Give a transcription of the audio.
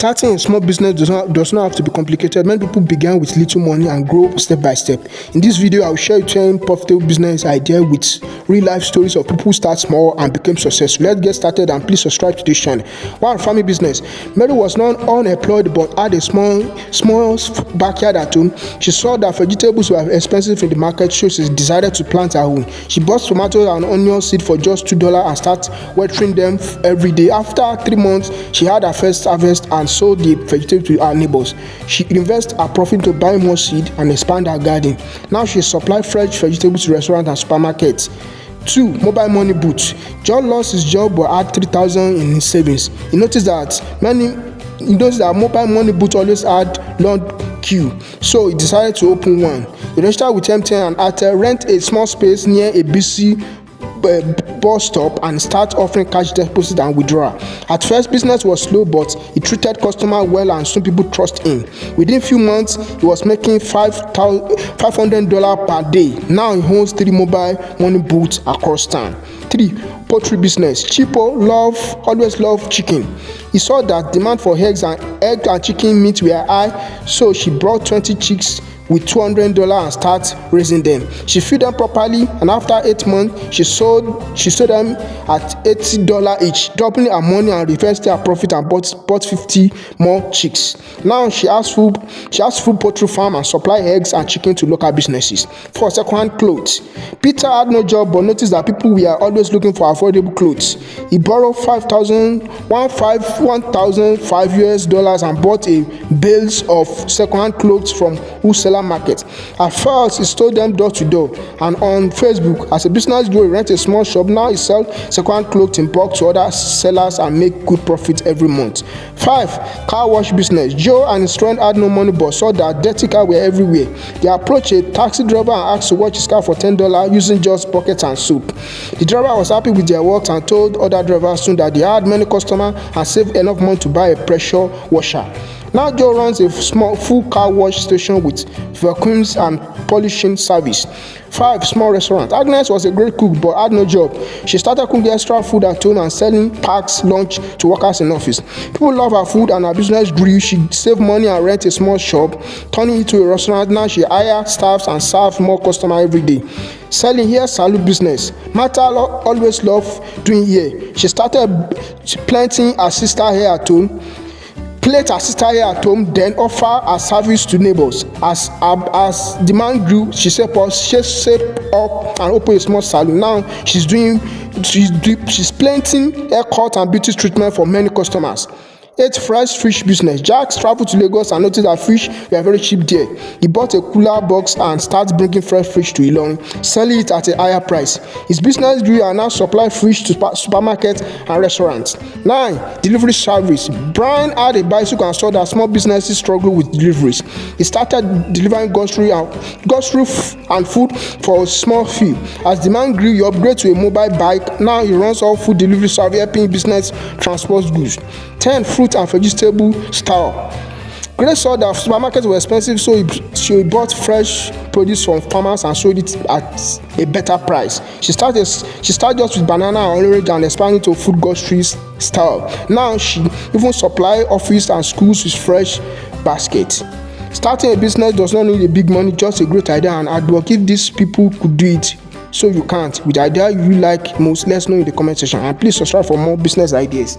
Starting a small business does not have to be complicated. Many people begin with little money and grow step by step. In this video, I will share 10 profitable business ideas with real life stories of people who start small and became successful. Let's get started, and please subscribe to this channel. One, family business. Mary was not unemployed but had a small backyard at home. She saw that vegetables were expensive in the market, so she decided to plant her own. She bought tomatoes and onion seed for just $2 and started watering them every day. After 3 months, she had her first harvest and sold the vegetables to her neighbors. She invested her profit to buy more seed and expand her garden. Now she supplies fresh vegetables to restaurants and supermarkets. 2. Mobile money booth. John lost his job but had $3,000 in his savings. He noticed that mobile money booth always had long queue, so he decided to open one. He registered with MTN and Airtel, rent a small space near a busy bus stop and start offering cash deposit and withdrawal. At first, business was slow, but he treated customers well and soon people trust him. Within few months, he was making $500 per day. Now he owns 3 mobile money booths across town. 3. Poultry business. Chipo always loved chicken. He saw that demand for eggs and chicken meat were high, so she brought 20 chicks with $200 and start raising them. She feed them properly, and after 8 months, she sold them at $80 each, doubling her money and reinvested her profit and bought 50 more chicks. Now she has full poultry farm and supply eggs and chicken to local businesses. 4. Second-hand clothes. Peter had no job but noticed that people were always looking for affordable clothes. He borrowed $1,005 and bought a bales of second-hand clothes from wholesaler market. At first, he sold them door to door and on Facebook. As a business grew, he rent a small shop. Now he sells second-hand clothes in bulk to other sellers and make good profit every month. 5. Car wash business. Joe and his friend had no money but saw that dirty cars were everywhere. They approached a taxi driver and asked to wash his car for $10 using just buckets and soap. The driver was happy with their work and told other drivers soon that they had many customers and saved enough money to buy a pressure washer. Now Joe runs a small full car wash station with vacuums and polishing service. 5. Small restaurant. Agnes was a great cook but had no job. She started cooking extra food at home and selling packs lunch to workers in office. People love her food and her business grew. She saved money and rent a small shop, turning it into a restaurant. Now she hires staffs and serves more customers every day. Selling hair salon business. Martha always loved doing hair. She started planting her sister hair at home. Then offer her service to neighbors. As demand grew, she set up and opened a small salon. Now she's planting haircut and beauty treatment for many customers. 8. Fresh fish business. Jack traveled to Lagos and noticed that fish were very cheap there. He bought a cooler box and started bringing fresh fish to Ilorin, selling it at a higher price. His business grew and now supplies fish to supermarkets and restaurants. 9. Delivery service. Brian had a bicycle and saw that small businesses struggle with deliveries. He started delivering grocery and food for a small fee. As demand grew, he upgraded to a mobile bike. Now he runs all food delivery service, helping business transport goods. 10. Fruit and vegetable store. Grace saw that supermarkets were expensive, so she bought fresh produce from farmers and sold it at a better price. She started just with banana and orange and expanded to food grocery store. Now she even supplies office and schools with fresh baskets. Starting a business does not need a big money, just a great idea and hard work. If these people could do it, so you can't. With the idea you like most, let us know in the comment section, and please subscribe for more business ideas.